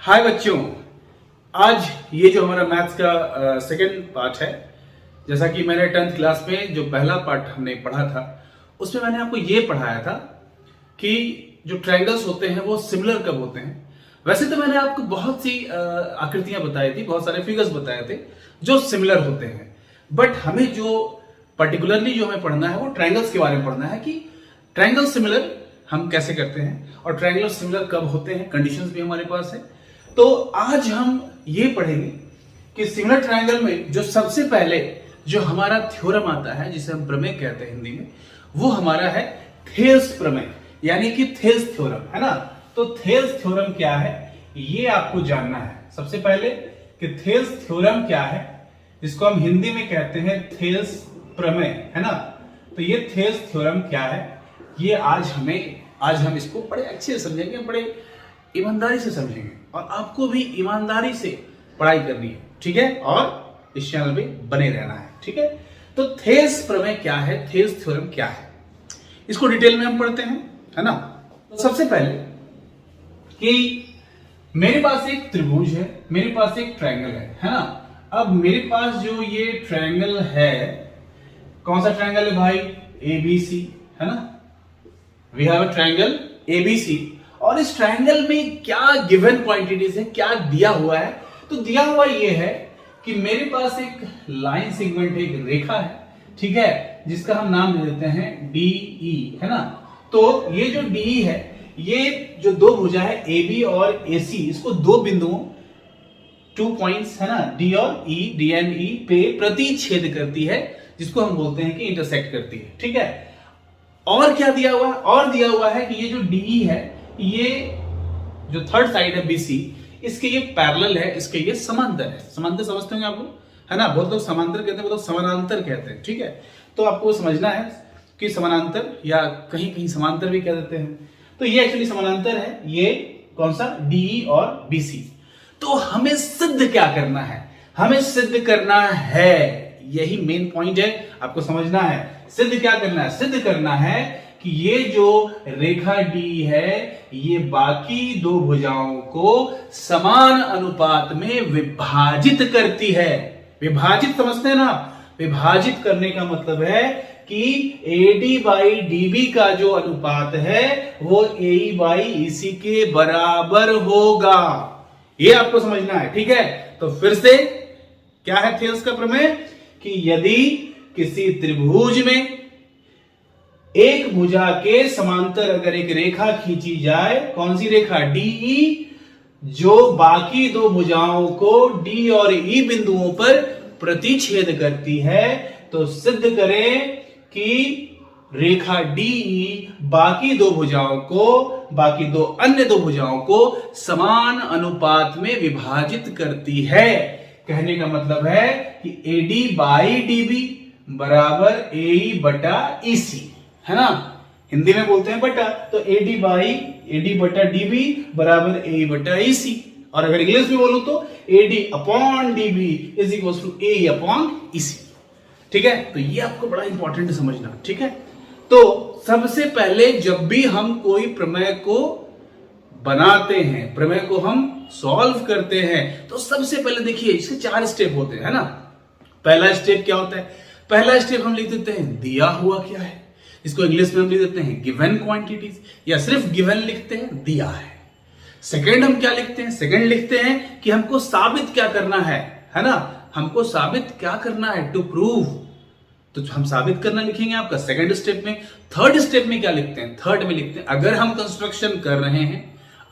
हाय बच्चों, आज ये जो हमारा मैथ्स का सेकेंड पार्ट है, जैसा कि मैंने 10th क्लास में जो पहला पार्ट हमने पढ़ा था उसमें मैंने आपको ये पढ़ाया था कि जो ट्रायंगल्स होते हैं वो सिमिलर कब होते हैं। वैसे तो मैंने आपको बहुत सी आकृतियां बताई थी, बहुत सारे फिगर्स बताए थे जो सिमिलर होते हैं, बट हमें जो पर्टिकुलरली जो हमें पढ़ना है वो ट्रायंगल्स के बारे में पढ़ना है कि ट्रायंगल सिमिलर हम कैसे करते हैं और ट्रायंगल सिमिलर कब होते हैं, कंडीशंस भी हमारे पास है। तो आज हम ये पढ़ेंगे कि सिमिलर ट्रायंगल में जो सबसे पहले जो हमारा थ्योरम आता है, जिसे हम प्रमेय कहते हैं हिंदी में, वो हमारा है थेल्स प्रमेय, यानी कि थेल्स थ्योरम, है ना। तो थेल्स थ्योरम क्या है ये आपको जानना है सबसे पहले कि थेल्स थ्योरम क्या है, जिसको हम हिंदी में कहते हैं थेल्स प्रमेय, है ना। तो ये थेल्स थ्योरम क्या है ये आज हम इसको बड़े अच्छे से समझेंगे, बड़े ईमानदारी से समझेंगे और आपको भी ईमानदारी से पढ़ाई करनी है, ठीक है। और इस चैनल में बने रहना है, ठीक है। तो थेल्स प्रमेय क्या है, थेल्स थ्योरम क्या है, इसको डिटेल में हम पढ़ते हैं, है ना। तो सबसे पहले कि मेरे पास एक त्रिभुज है, मेरे पास एक ट्रायंगल है ना। अब मेरे पास जो ये ट्रायंगल है, कौन सा ट्रायंगल है भाई, एबीसी, है ना। We have a triangle ABC और इस ट्रायंगल में क्या गिवन क्वांटिटीज है, क्या दिया हुआ है। तो दिया हुआ ये है कि मेरे पास एक लाइन सेगमेंट है, एक रेखा है, ठीक है, जिसका हम नाम दे देते हैं डीई, है ना। तो ये जो डीई है, ये जो दो भुजा है AB और AC, इसको दो बिंदुओं 2 पॉइंट्स, है ना, D और E, D एंड E पे प्रतिच्छेद करती है, जिसको हम बोलते हैं कि इंटरसेक्ट करती है, ठीक है। और क्या दिया हुआ है, और दिया हुआ है कि ये जो DE है, ये जो थर्ड साइड है BC, इसके ये पैरेलल है, इसके ये समांतर है। समांतर समझते होंगे आप लोग, है ना। बहुत लोग समांतर कहते हैं, बहुत लोग समानांतर कहते हैं, ठीक है। तो आपको समझना है कि समानांतर या कहीं कहीं समांतर भी कह देते हैं। तो ये एक्चुअली समानांतर है, ये कौन सा, DE और BC। तो हमें सिद्ध क्या करना है, हमें सिद्ध करना है, यही मेन पॉइंट है, आपको समझना है। सिद्ध क्या करना है, सिद्ध करना है कि ये जो रेखा D है ये बाकी दो भुजाओं को समान अनुपात में विभाजित करती है। विभाजित समझते हैं ना, विभाजित करने का मतलब है कि AD बाई DB का जो अनुपात है वो AE बाई EC के बराबर होगा, ये आपको समझना है, ठीक है। तो फिर से क्या है थेल्स का प्रमेय कि यदि किसी त्रिभुज में एक भुजा के समांतर अगर एक रेखा खींची जाए, कौन सी रेखा, DE, जो बाकी दो भुजाओं को D और E बिंदुओं पर प्रतिच्छेद करती है, तो सिद्ध करें कि रेखा DE बाकी दो भुजाओं को, बाकी दो अन्य दो भुजाओं को समान अनुपात में विभाजित करती है। कहने का मतलब है कि AD बाई DB बराबर AE बटा EC, है ना। हिंदी में बोलते हैं बटा, तो AD बटा DB बराबर AE बटा EC। और अगर इंग्लिश में बोलूं तो AD upon DB is equal to AE upon EC, ठीक है। तो ये आपको बड़ा इंपॉर्टेंट समझना, ठीक है। तो सबसे पहले जब भी हम कोई प्रमेय को बनाते हैं, प्रमेय को हम सॉल्व करते हैं, तो सबसे पहले देखिए इसके 4 स्टेप होते हैं, है ना। पहला स्टेप क्या होता है, पहला स्टेप हम लिख देते हैं दिया हुआ क्या है, इसको इंग्लिश में हम लिख देते हैं गिवन क्वांटिटीज, या सिर्फ गिवन लिखते हैं, दिया है। सेकंड हम क्या लिखते हैं, सेकंड लिखते हैं कि हमको साबित क्या करना है ना, हमको साबित क्या करना है, टू प्रूव। तो हम साबित करना लिखेंगे आपका सेकंड स्टेप में। थर्ड स्टेप में क्या लिखते हैं, थर्ड में लिखते हैं अगर हम कंस्ट्रक्शन कर रहे हैं,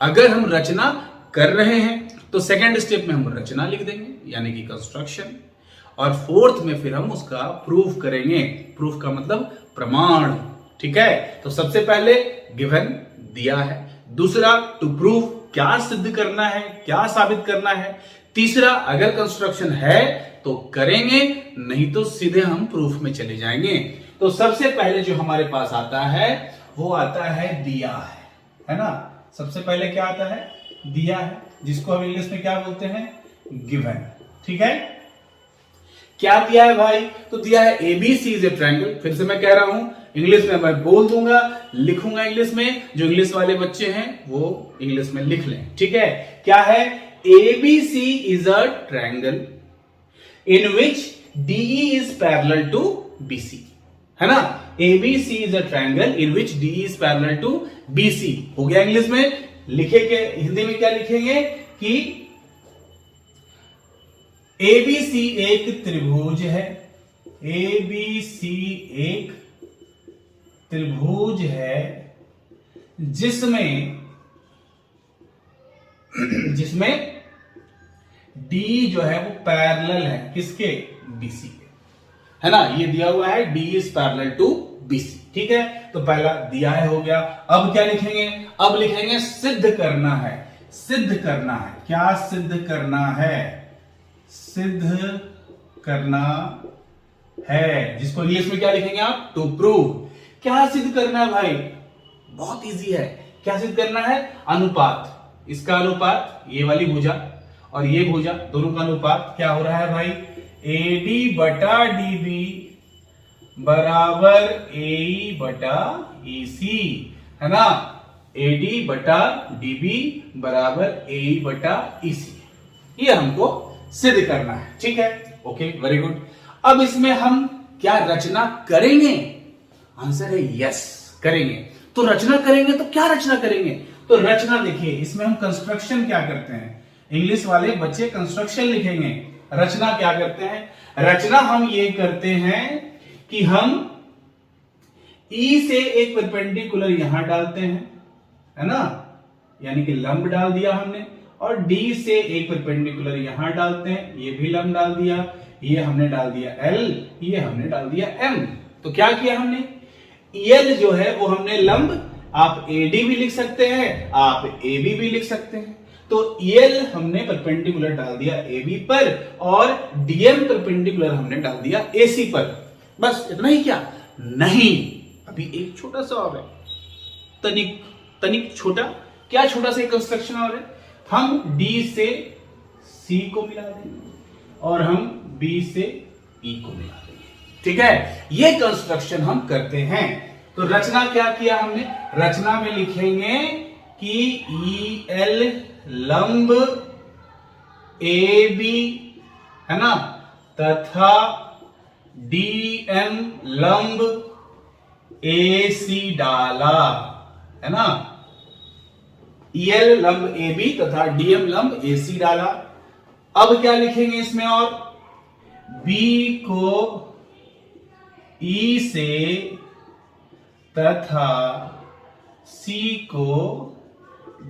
अगर हम रचना कर रहे हैं, तो सेकंड स्टेप में हम रचना लिख देंगे यानी कि कंस्ट्रक्शन, और फोर्थ में फिर हम उसका प्रूफ करेंगे। प्रूफ का मतलब प्रमाण, ठीक है। तो सबसे पहले गिवन दिया है, दूसरा टू प्रूव क्या सिद्ध करना है, क्या साबित करना है, तीसरा अगर कंस्ट्रक्शन है तो करेंगे, नहीं तो सीधे हम प्रूफ में चले जाएंगे। तो सबसे पहले जो हमारे पास आता है वो आता है दिया है ना। सबसे पहले क्या आता है, दिया है, जिसको हम इंग्लिश में क्या बोलते हैं, गिवन, ठीक है। क्या दिया है भाई, तो दिया है ABC इज ए ट्रायंगल। फिर से मैं कह रहा हूं, इंग्लिश में मैं बोल दूंगा, लिखूंगा इंग्लिश में, जो इंग्लिश वाले बच्चे हैं वो इंग्लिश में लिख लें, ठीक है। क्या है, ABC is a triangle in which DE is parallel to BC, है ना। ABC is a triangle in which DE is parallel to BC हो गया। इंग्लिश में लिखेंगे, हिंदी में क्या लिखेंगे कि ABC एक त्रिभुज है, ABC एक त्रिभुज है जिसमें D जो है वो पैरेलल है किसके, BC के, है ना। ये दिया हुआ है D is parallel to BC, ठीक है। तो पहला दिया है, हो गया। अब क्या लिखेंगे, अब लिखेंगे सिद्ध करना है। सिद्ध करना है, क्या सिद्ध करना है, सिद्ध करना है, जिसको इंग्लिश में क्या लिखेंगे आप, टू प्रूव। क्या सिद्ध करना है भाई, बहुत इजी है। क्या सिद्ध करना है, अनुपात, इसका अनुपात ये वाली भुजा और ये भुजा दोनों का अनुपात क्या हो रहा है भाई, AD बटा DB बराबर AE बटा EC, है ना। AD बटा DB बराबर AE बटा EC, ये हमको सिद्ध करना है, ठीक है। Okay, very good. अब इसमें हम क्या रचना करेंगे, आंसर है यस, करेंगे। तो रचना करेंगे तो क्या रचना करेंगे, तो रचना देखिए, इसमें हम कंस्ट्रक्शन क्या करते हैं, इंग्लिश वाले बच्चे कंस्ट्रक्शन लिखेंगे। रचना क्या करते हैं, रचना हम ये करते हैं कि हम E से एक परपेंडिकुलर यहां डालते हैं, है ना, यानी कि लंब डाल दिया हमने, और D से एक परपेंडिकुलर यहां डालते हैं, ये भी लंब डाल दिया, ये हमने डाल दिया L, ये हमने डाल दिया M। तो क्या किया हमने, L जो है वो हमने लंब, आप AD भी लिख सकते हैं, आप AB भी लिख सकते हैं। तो L हमने परपेंडिकुलर डाल दिया AB पर, और DM परपेंडिकुलर हमने डाल दिया AC पर। बस इतना ही क्या, नहीं, अभी एक छोटा सा और है, तनिक छोटा। क्या छोटा सा कंस्ट्रक्शन और है, हम D से C को मिला देंगे और हम B से E को मिला देंगे, ठीक है। ये कंस्ट्रक्शन हम करते हैं। तो रचना क्या किया हमने, रचना में लिखेंगे कि EL लंब AB, है ना, तथा DM लंब AC डाला, है ना। EL लंब AB तथा DM लंब AC डाला। अब क्या लिखेंगे इसमें, और B को E से तथा C को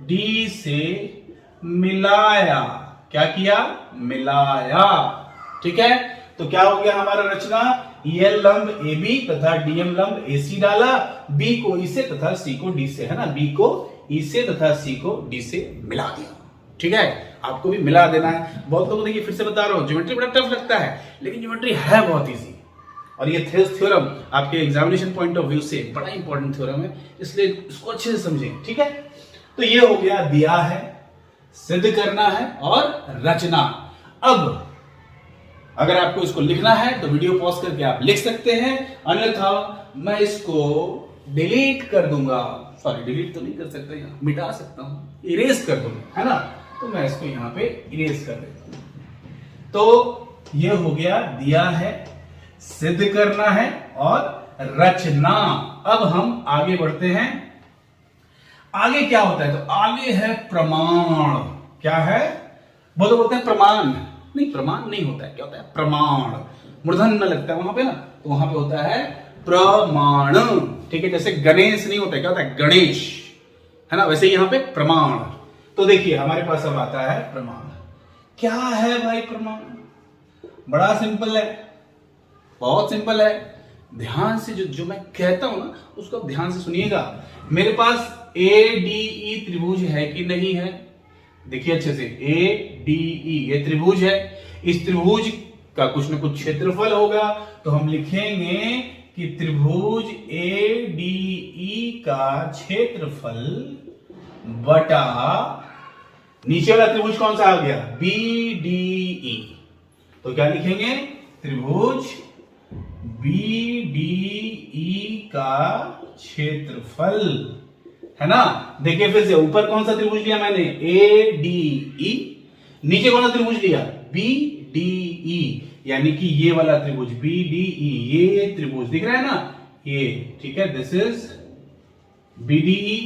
D से मिलाया। क्या किया, मिलाया, ठीक है। तो क्या हो गया हमारा रचना, EL लंब AB तथा DM लंब AC डाला, B को E से तथा C को D से, है ना, B को E से तथा C को D से मिला दिया, ठीक है। आपको भी मिला देना है। बहुत लोगों, देखिए फिर से बता रहा हूं, ज्योमेट्री बड़ा टफ लगता है, लेकिन ज्योमेट्री है बहुत इजी। और ये थ्योरम आपके एग्जामिनेशन पॉइंट ऑफ व्यू से बड़ा इंपॉर्टेंट थ्योरम है, इसलिए इसको अच्छे से समझें, ठीक है। तो ये हो गया, दिया है, सिद्ध करना है और रचना। अब अगर आपको इसको लिखना है तो वीडियो पॉज करके आप लिख सकते हैं, अन्यथा मैं इसको डिलीट कर दूंगा। सॉरी, डिलीट तो नहीं कर सकता, यहाँ मिटा सकता हूं, इरेज कर दूंगा, है ना। तो मैं इसको यहां पे इरेज कर देता हूं। तो ये हो गया, दिया है, सिद्ध करना है और रचना। अब हम आगे बढ़ते हैं। आगे क्या होता है, तो आगे है प्रमाण। क्या है, वो तो बोलते हैं प्रमाण, नहीं प्रमाण नहीं होता है, क्या होता है, प्रमाण, मूर्धन्य लगता है वहां पे ना, तो वहां पे होता है प्रमाण, ठीक है। जैसे गणेश नहीं होता है, क्या होता है, गणेश, है ना, वैसे यहां पे प्रमाण। तो देखिए हमारे पास अब आता है प्रमाण। क्या है भाई प्रमाण, बड़ा सिंपल है, बहुत सिंपल है। ध्यान से जो मैं कहता हूं ना, उसको ध्यान से सुनिएगा। मेरे पास ADE त्रिभुज है कि नहीं है, देखिए अच्छे से, ADE ये त्रिभुज है, इस त्रिभुज का कुछ ना कुछ क्षेत्रफल होगा, तो हम लिखेंगे कि त्रिभुज ADE का क्षेत्रफल बटा नीचे वाला त्रिभुज कौन सा आ गया, BDE। तो क्या लिखेंगे, त्रिभुज BDE का क्षेत्रफल, है ना। देखिए फिर से, ऊपर कौन सा त्रिभुज लिया मैंने, ADE, नीचे कौन सा त्रिभुज लिया, बी डी ई, यानी कि ये वाला त्रिभुज बी डी ई, ये त्रिभुज दिख रहा है ना ये, ठीक है, this is B D E.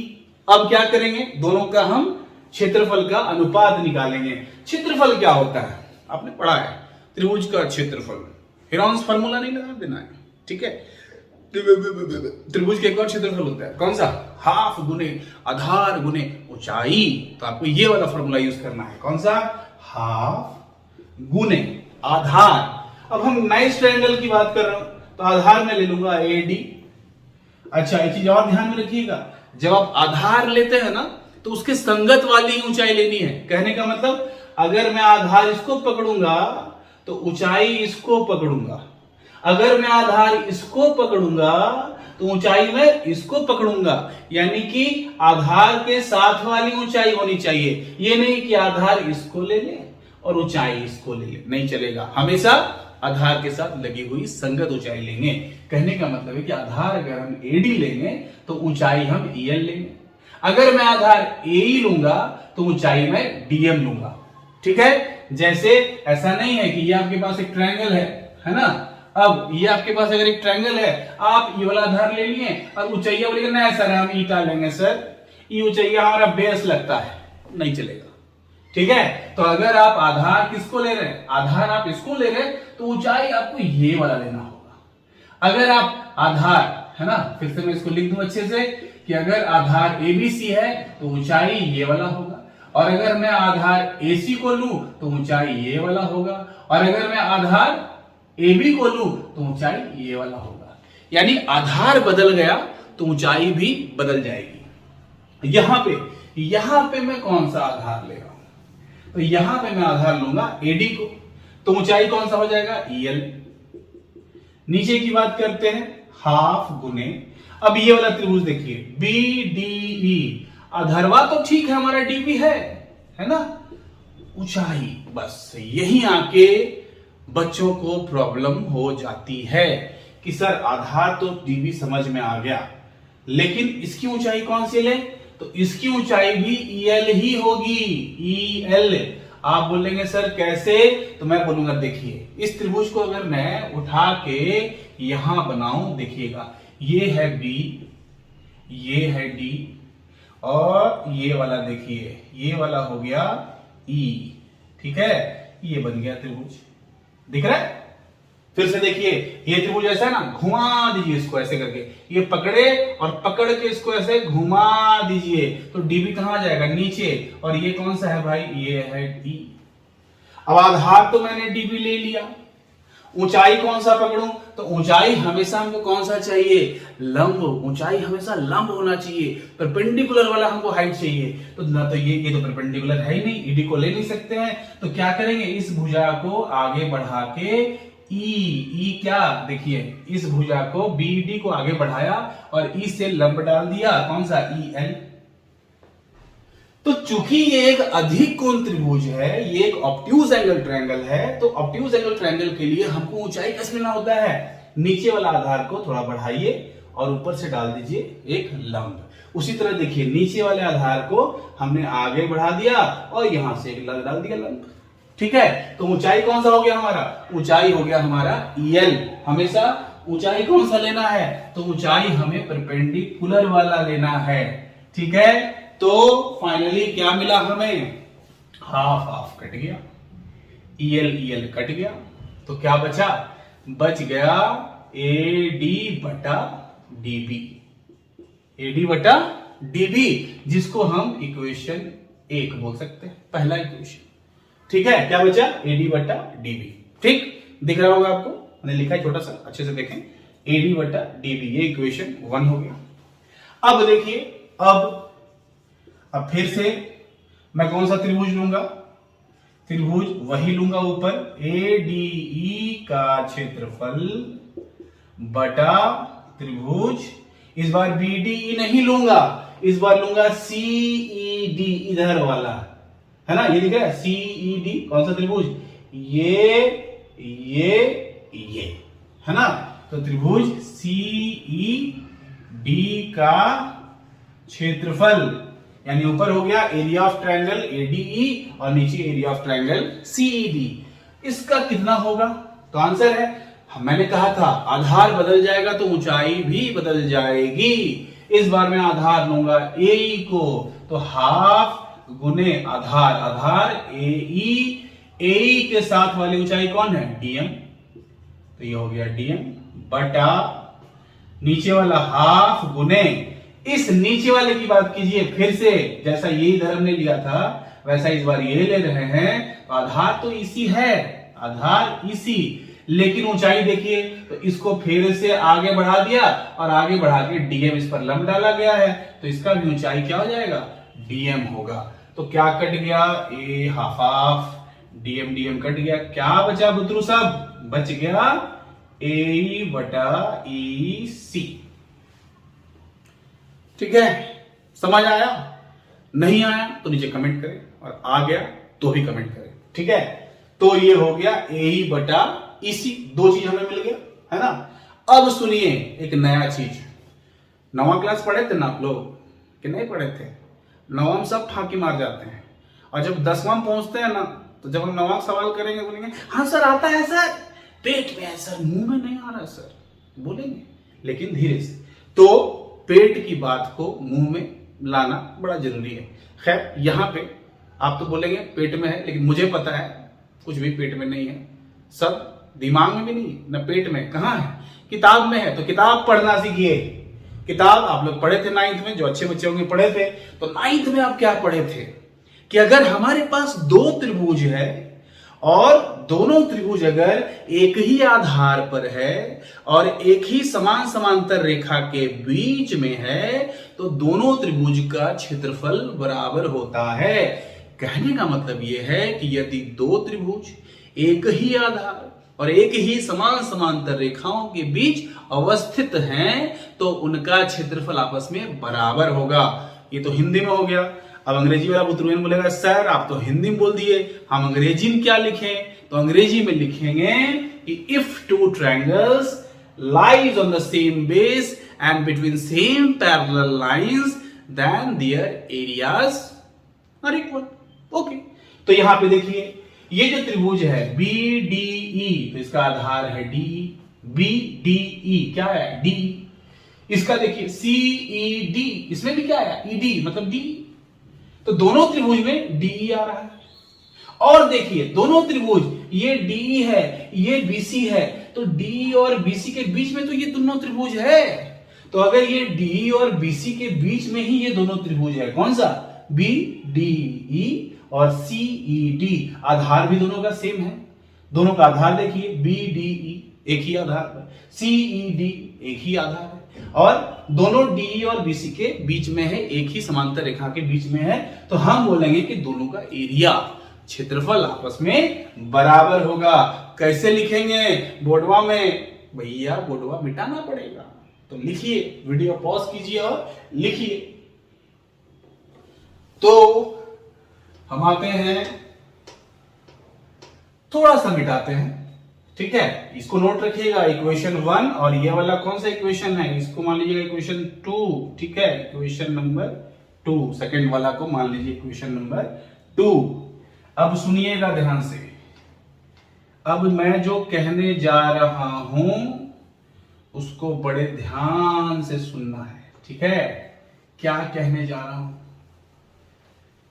अब क्या करेंगे, दोनों का हम क्षेत्रफल का अनुपात निकालेंगे। क्षेत्रफल क्या होता है, आपने पढ़ा है, त्रिभुज का क्षेत्रफल, हेरॉन्स फार्मूला नहीं लगा देना है, ठीक है। त्रिभुज के एक और क्षेत्रफल होता है, कौन सा, हाफ गुने आधार गुने ऊंचाई। तो आपको ये वाला फार्मूला यूज करना है, कौन सा, हाफ गुने आधार। अब हम नाइस ट्रायंगल की बात कर रहा हूं, तो आधार में ले लूंगा ए डी। अच्छा, एक चीज और ध्यान में रखिएगा, जब आप आधार लेते हैं ना तो उसके संगत वाली ऊंचाई लेनी है। कहने का मतलब, अगर मैं आधार इसको पकड़ूंगा तो ऊंचाई इसको पकड़ूंगा, अगर मैं आधार इसको पकड़ूंगा तो ऊंचाई में इसको पकड़ूंगा, यानी कि आधार के साथ वाली ऊंचाई होनी चाहिए। ये नहीं कि आधार इसको ले ले और ऊंचाई इसको ले ले, नहीं चलेगा, हमेशा आधार के साथ लगी हुई संगत ऊंचाई लेंगे। कहने का मतलब है कि आधार अगर हम एडी लेंगे तो ऊंचाई हम ईएल लेंगे, अगर मैं आधार एई लूंगा तो ऊंचाई में डीएम लूंगा, ठीक है। जैसे ऐसा नहीं है कि ये आपके पास एक ट्रायंगल है ना, अब ये आपके पास अगर एक ट्रायंगल है, आप ये वाला आधार ले लिए और ऊंचाइया बोलेंगे नहीं सर हम ईटा लेंगे सर, ये ऊंचाइया हमारा बेस लगता है, नहीं चलेगा, ठीक है। तो अगर आप आधार किसको ले रहे हैं, आधार आप इसको ले रहे हैं तो ऊंचाई आपको ये वाला लेना होगा। अगर आप आधार, है ना, फिर से मैं इसको लिख दूं अच्छे से कि अगर आधार एबीसी है तो ऊंचाई ये वाला होगा, और अगर मैं आधार एसी को लूं तो ऊंचाई ये वाला होगा, और अगर मैं आधार एबी को लूं तो ऊंचाई ये वाला होगा। यानी आधार बदल गया तो ऊंचाई भी बदल जाएगी। यहां पे मैं कौन सा आधार ले रहा हूं, तो यहां पे मैं आधार लूंगा एडी को, तो ऊंचाई कौन सा हो जाएगा, ईएल। नीचे की बात करते हैं, हाफ गुने, अब ये वाला त्रिभुज देखिए बी डी ई, आधारवा तो ठीक है हमारा डीबी है ना, ऊंचाई, बस यही आके बच्चों को प्रॉब्लम हो जाती है कि सर आधार तो डीबी समझ में आ गया, लेकिन इसकी ऊंचाई कौन सी ले, तो इसकी ऊंचाई भी ईएल ही होगी, ईएल। आप बोलेंगे सर कैसे, तो मैं बोलूंगा देखिए, इस त्रिभुज को अगर मैं उठा के यहां बनाऊं, देखिएगा ये है बी, ये है डी, और ये वाला देखिए, ये वाला हो गया ई, ठीक है, ये बन गया त्रिभुज, दिख रहा है। फिर से देखिए, ये त्रिभुज ऐसा है ना, घुमा दीजिए इसको ऐसे करके, ये पकड़े और पकड़ के इसको ऐसे घुमा दीजिए, तो डीबी कहां जाएगा, नीचे, और ये कौन सा है भाई, ये है डी। अब आधार तो मैंने डीबी ले लिया, ऊंचाई कौन सा पकड़ूं, तो ऊंचाई हमेशा हमको कौन सा चाहिए, लंब, ऊंचाई हमेशा लंब होना चाहिए, परपेंडिकुलर वाला हमको हाइट चाहिए, तो ना तो ये तो परपेंडिकुलर है ही नहीं, ईडी को ले नहीं सकते हैं, तो क्या करेंगे, इस भुजा को आगे बढ़ा के ई क्या, देखिए इस भुजा को बीडी को आगे बढ़ाया और ई से लंब डाल दिया, कौन सा, ई एल। तो चूंकि ये एक अधिक कोण त्रिभुज है, ये एक ऑब्ट्यूज एंगल ट्रायंगल है, तो ऑब्ट्यूज एंगल ट्रायंगल के लिए हमको ऊंचाई कैसे लेना होता है, नीचे वाला आधार को थोड़ा बढ़ाइए और ऊपर से डाल दीजिए एक लंब। उसी तरह देखिए, नीचे वाले आधार को हमने आगे बढ़ा दिया और यहां से एक डाल दिया लंब, ठीक है। तो ऊंचाई कौन सा हो गया हमारा, ऊंचाई हो गया हमारा ईएल। हमेशा ऊंचाई कौन सा लेना है, तो ऊंचाई हमें परपेंडिकुलर वाला लेना है, ठीक है। तो फाइनली क्या मिला हमें, हाफ हाफ कट गया, ईएल कट गया, तो क्या बचा, बच गया एडी बटा डीबी, एडी बटा डीबी, जिसको हम इक्वेशन 1 बोल सकते हैं, पहला इक्वेशन, ठीक है। क्या बचा, एडी बटा डीबी, ठीक दिख रहा होगा आपको, मैंने लिखा है छोटा सा, अच्छे से देखें, एडी बटा डीबी, ये इक्वेशन 1 हो गया। अब देखिए, अब फिर से मैं कौन सा त्रिभुज लूंगा, त्रिभुज वही लूंगा ऊपर, एडीई का क्षेत्रफल बटा त्रिभुज, इस बार बीडीई नहीं लूंगा, इस बार लूंगा सीईडी, इधर वाला है ना, ये दिख रहा है सीईडी, कौन सा त्रिभुज, ये है ना, तो त्रिभुज सीईडी का क्षेत्रफल, यानी ऊपर हो गया एरिया ऑफ ट्रायंगल एडीई और नीचे एरिया ऑफ ट्रायंगल सीईडी। इसका कितना होगा? तो आंसर है, मैंने कहा था आधार बदल जाएगा तो ऊंचाई भी बदल जाएगी। इस बार मैं आधार लूंगा एई को, तो हाफ गुने आधार, आधार एई, एई के साथ वाली ऊंचाई कौन है? डीएम। तो ये हो गया डीएम बटा नीचे वाला हाफ गुने, इस नीचे वाले की बात कीजिए फिर से, जैसा ये इधर हमने लिया था वैसा इस बार ये ले रहे हैं। तो आधार तो इसी है, आधार इसी, लेकिन ऊंचाई देखिए, तो इसको फिर से आगे बढ़ा दिया और आगे बढ़ा के डीएम इस पर लंब डाला गया है, तो इसका भी ऊंचाई क्या हो जाएगा? डीएम होगा। तो क्या कट गया? ए half half, DM DM cut गया, क्या बचा बुतरू सब? बच गया ए बटा ई सी। ठीक है, समझ आया? नहीं आया तो नीचे कमेंट करें, और आ गया तो भी कमेंट करें। ठीक है, तो ये हो गया ए बटा इसी, दो चीज हमें मिल गया, है ना। अब सुनिए एक नया चीज, 9वां क्लास पढ़े थे ना आप लोग कि नहीं पढ़े थे? 9वां में सब फांकी मार जाते हैं, और जब 10वां पहुंचते हैं ना, तो जब हम 9वां सवाल करेंगे बोलेंगे हाँ सर आता है सर, पेट में है सर, मुंह में नहीं आ रहा सर, बोलेंगे, लेकिन धीरे से। तो पेट की बात को मुंह में लाना बड़ा जरूरी है। खैर यहां पे आप तो बोलेंगे पेट में है, लेकिन मुझे पता है कुछ भी पेट में नहीं है, सब दिमाग में भी नहीं, न पेट में, कहां है? किताब में है। तो किताब पढ़ना सीखिए। किताब आप लोग पढ़े थे 9th में, जो अच्छे बच्चे होंगे पढ़े थे, तो 9th में आप क्या पढ़े थे कि अगर हमारे पास दो त्रिभुज है और दोनों त्रिभुज अगर एक ही आधार पर है और एक ही समान समांतर रेखा के बीच में है, तो दोनों त्रिभुज का क्षेत्रफल बराबर होता है। कहने का मतलब यह है कि यदि दो त्रिभुज एक ही आधार और एक ही समान समांतर रेखाओं के बीच अवस्थित हैं, तो उनका क्षेत्रफल आपस में बराबर होगा। ये तो हिंदी में हो गया। अब अंग्रेजी वाला बुतरुएन बोलेगा सर आप तो हिंदी में बोल दिए, हम अंग्रेजी में क्या लिखें? तो अंग्रेजी में लिखेंगे कि if two triangles lies on the same base and between same parallel lines then their areas are equal. Okay, तो यहां पे देखिए ये जो त्रिभुज है बी डी ई, तो इसका आधार है डी, बी डी ई क्या है? डी। इसका देखिए सी ई डी, इसमें भी क्या है? ई डी मतलब डी। तो दोनों त्रिभुज में डी आ रहा है। और देखिए दोनों त्रिभुज, ये डी है ये बीसी है, तो डी और बीसी के बीच में तो ये दोनों त्रिभुज है। तो अगर ये डी और बीसी के बीच में ही ये दोनों त्रिभुज है, कौन सा? बी डी ई और सी ई डी, आधार भी दोनों का सेम है। दोनों का आधार देखिए बी डी ई एक ही आधार पर, सी ई डी एक ही आधार है, और दोनों डी और बीसी के बीच में है, एक ही समांतर रेखा के बीच में है। तो हम बोलेंगे कि दोनों का एरिया, क्षेत्रफल आपस में बराबर होगा। कैसे लिखेंगे? बोर्डवा में, भैया बोर्डवा मिटाना पड़ेगा। तो लिखिए, वीडियो पॉज कीजिए और लिखिए। तो हम आते हैं, थोड़ा सा मिटाते हैं, ठीक है। इसको नोट रखिएगा, इक्वेशन 1, और ये वाला कौन सा इक्वेशन है? इसको मान लीजिएगा इक्वेशन 2, ठीक है। इक्वेशन नंबर 2, सेकंड वाला को मान लीजिए इक्वेशन नंबर 2। अब सुनिएगा ध्यान से, अब मैं जो कहने जा रहा हूं उसको बड़े ध्यान से सुनना है, ठीक है। क्या कहने जा रहा हूं?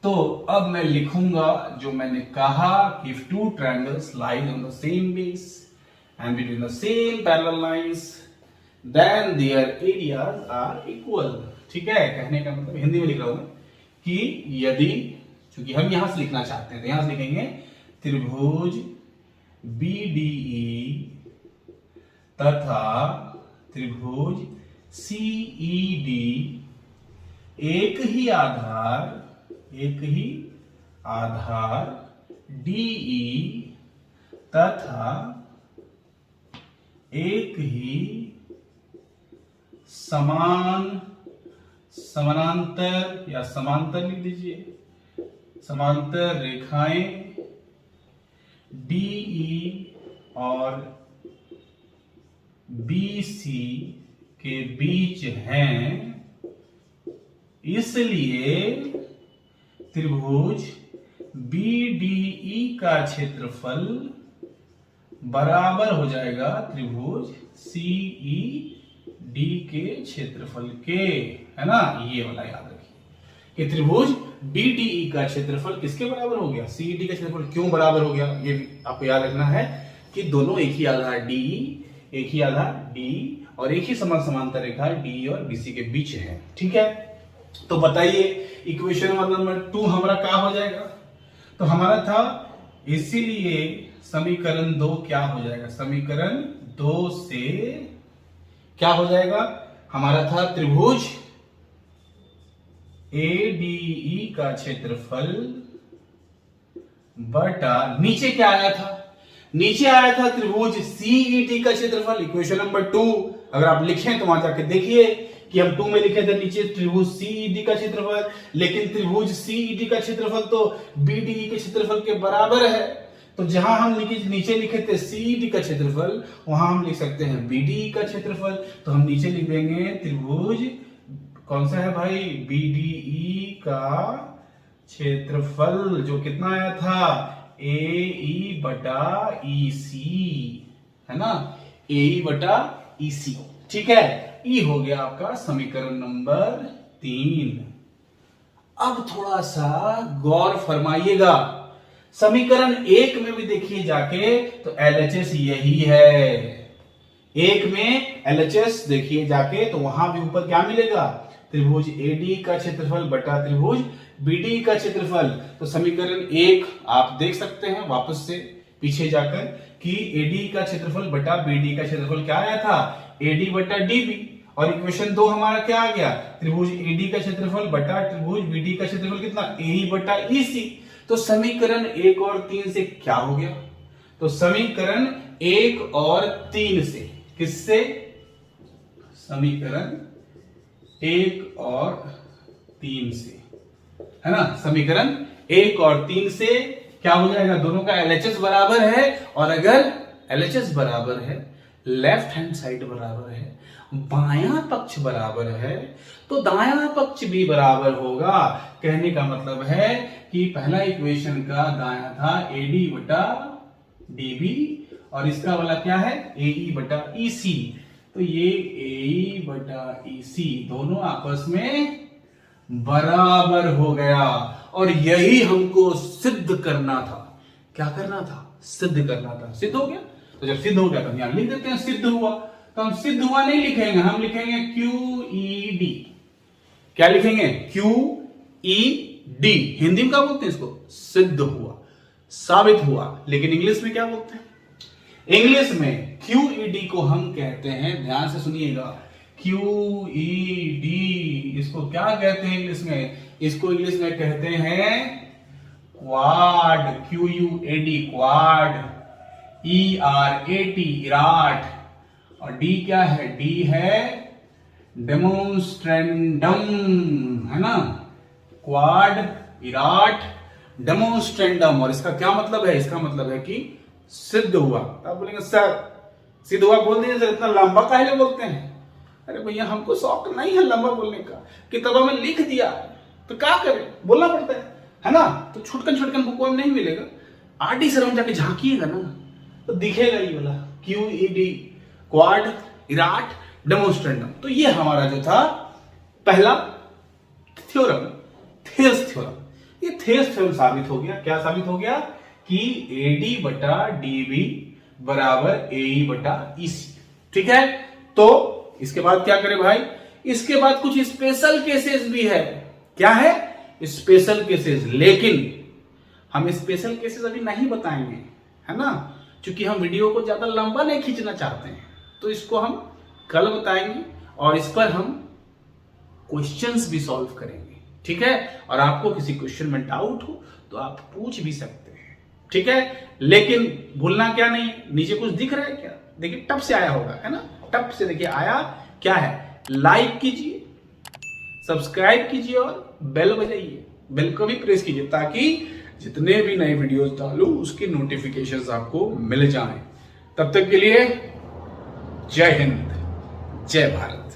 तो अब मैं लिखूंगा जो मैंने कहा, if two triangles lies on the same base and between the same parallel lines then their areas are equal. ठीक है, कहने का मतलब हिंदी में लिख रहा हूं कि यदि, क्योंकि हम यहां से लिखना चाहते हैं, तो यहां से लिखेंगे त्रिभुज BDE तथा त्रिभुज CED एक ही आधार DE तथा एक ही समानांतर या समांतर लिख दीजिए, समांतर रेखाएं DE और BC के बीच हैं, इसलिए त्रिभुज BDE का क्षेत्रफल बराबर हो जाएगा त्रिभुज CED के क्षेत्रफल के, है ना। ये वाला याद रखिए कि त्रिभुज BDE का क्षेत्रफल किसके बराबर हो गया, CED का क्षेत्रफल क्यों बराबर हो गया, ये भी आपको याद रखना है कि दोनों एक ही आधार DE, एक ही आधार DE और एक ही समांतर रेखा DE और BC के बीच है, ठीक है। तो बताइए इक्वेशन नंबर 2 हमारा क्या हो जाएगा, तो हमारा था इसीलिए समीकरण 2 क्या हो जाएगा, समीकरण 2 से क्या हो जाएगा, हमारा था त्रिभुज ADE का क्षेत्रफल बटा नीचे क्या आया था, नीचे आया था त्रिभुज CED का क्षेत्रफल। इक्वेशन नंबर 2 अगर आप लिखें तो वहां जाके देखिए कि हम 2 में लिखे थे नीचे त्रिभुज CED का क्षेत्रफल, लेकिन त्रिभुज CED का क्षेत्रफल तो BDE के क्षेत्रफल के बराबर है। तो जहां हम नीचे लिखे थे CED का क्षेत्रफल, वहां हम लिख सकते हैं BDE का क्षेत्रफल। तो हम नीचे लिख देंगे त्रिभुज कौन सा है भाई, BDE का क्षेत्रफल जो कितना आया था AE बटा EC, है ना, AE बटा EC, ठीक है। ये हो गया आपका समीकरण नंबर 3। अब थोड़ा सा गौर फरमाइएगा, समीकरण 1 में भी देखिए जाके तो LHS यही है, 1 में LHS देखिए जाके तो वहां भी ऊपर क्या मिलेगा, त्रिभुज AD का क्षेत्रफल बटा त्रिभुज BD का क्षेत्रफल। तो समीकरण 1 आप देख सकते हैं वापस से पीछे जाकर कि AD का क्षेत्रफल बटा BD का क्षेत्रफल क्या आया था, AD बटा DB। और इक्वेशन 2 हमारा क्या आ गया, त्रिभुज AD का क्षेत्रफल बटा त्रिभुज BD का क्षेत्रफल कितना, AE बटा EC। तो समीकरण 1 और 3 से क्या हो गया, तो समीकरण 1 और 3 से, किससे, समीकरण 1 और 3 से, है ना, समीकरण 1 और 3 से क्या हो जाएगा, दोनों का LHS बराबर है। और अगर LHS बराबर है, लेफ्ट हैंड साइड बराबर है, बायां पक्ष बराबर है, तो दायां पक्ष भी बराबर होगा। कहने का मतलब है कि पहला इक्वेशन का दायां था AD बटा DB और इसका वाला क्या है, AE बटा EC। तो ये AE बटा EC दोनों आपस में बराबर हो गया और यही हमको सिद्ध करना था। क्या करना था, सिद्ध करना था। सिद्ध हो गया, तो जब सिद्ध हो गया तो यहां लिख देते हैं सिद्ध हुआ। तो हम सिद्ध हुआ नहीं लिखेंगे, हम लिखेंगे QED। क्या लिखेंगे, QED। हिंदी में क्या बोलते हैं इसको, सिद्ध हुआ, साबित हुआ। लेकिन इंग्लिश में क्या बोलते हैं, इंग्लिश में QED को हम कहते हैं, ध्यान से सुनिएगा, QED इसको क्या कहते हैं इंग्लिश में, इसको इंग्लिश में कहते हैं क्वाड, QUAD क्वाड, ERAT इराट, और D क्या है, D है डेमोन्स्ट्रेंडम, है ना, क्वाड, इराट, डेमोन्स्ट्रेंडम। और इसका क्या मतलब है, इसका मतलब है कि सिद्ध हुआ। आप बोलेंगे सर सिद्ध हुआ बोल दीजिए सर, इतना लंबा काहे बोलते हैं। अरे भैया हमको शौक नहीं है लंबा बोलने का, किताबों में लिख दिया तो क्या करें, बोलना पड़ता है ना। तो छुटकन बुकों में नहीं मिलेगा, RD सर में जाके झांकिएगा ना तो दिखेगा ये वाला QED क्वाड, इराट, डेमोन्स्ट्रेंडम। तो ये हमारा जो था पहला थ्योरम, थेस थ्योरम। ये थेस थ्योरम साबित हो गया। क्या साबित हो गया कि AD बटा DB बराबर AE बटा EC, ठीक है। तो इसके बाद क्या करें भाई, इसके बाद कुछ स्पेशल केसेस भी है। क्या है, स्पेशल केसेस, लेकिन हम स्पेशल केसेस अभी नहीं बताएंगे, है ना, क्योंकि हम वीडियो को ज्यादा लंबा नहीं खींचना चाहते हैं। तो इसको हम कल बताएंगे और इस पर हम क्वेश्चंस भी सॉल्व करेंगे, ठीक है। और आपको किसी क्वेश्चन में डाउट हो तो आप पूछ भी सकते हैं, ठीक है। लेकिन भूलना क्या नहीं, नीचे कुछ दिख रहा है क्या, देखिए टप से आया होगा, है ना, टप से देखिए आया क्या है, लाइक कीजिए, सब्सक्राइब कीजिए और बेल बजाइए, बेल को भी प्रेस कीजिए ताकि जितने भी नए वीडियोस डालूं उसकी नोटिफिकेशंस आपको मिल जाएं। तब तक के लिए जय हिंद, जय भारत।